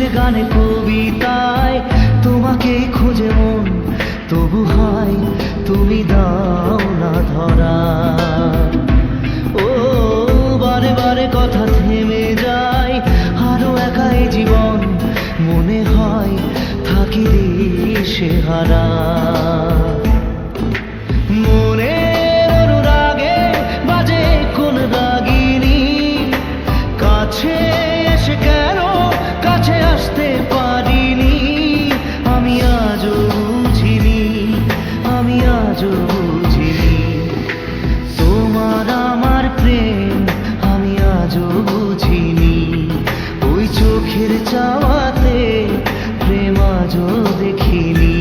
সুরে গানে কবিতায় তোমাকেই খোঁজে মন, তবু হয় তুমি দাও না ধরা। ও বারে বারে কথা থেমে যায়, আরো একাই জীবন মনে হয় থাকি দিশে হারা। মনের অনুরাগে বাজে কোন রাগিনী, কাছে এসে কেন কাছে আসতে পারিনি। আমি আজও বুঝিনি, আমি আজও বুঝিনি তোমার আমার প্রেম, আমি আজও বুঝিনি। ওই চোখের চাওয়াতে প্রেম আজও দেখিনি।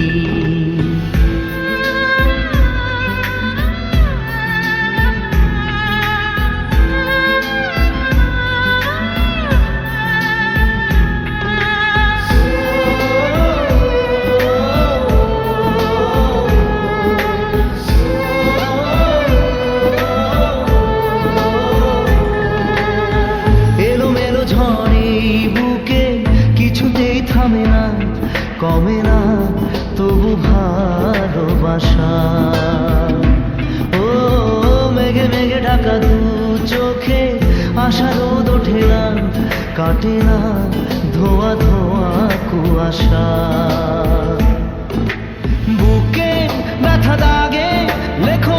ঝড়ে বুকে কিছুতেই থামে না, কমে না তবু ভালোবাসা। ও মেঘে মেঘে ঢাকা দু চোখে আশা রোদ ওঠে না, কাটে না ধোয়া ধোয়া কুয়াশা। বুকে ব্যথা দাগে লেখো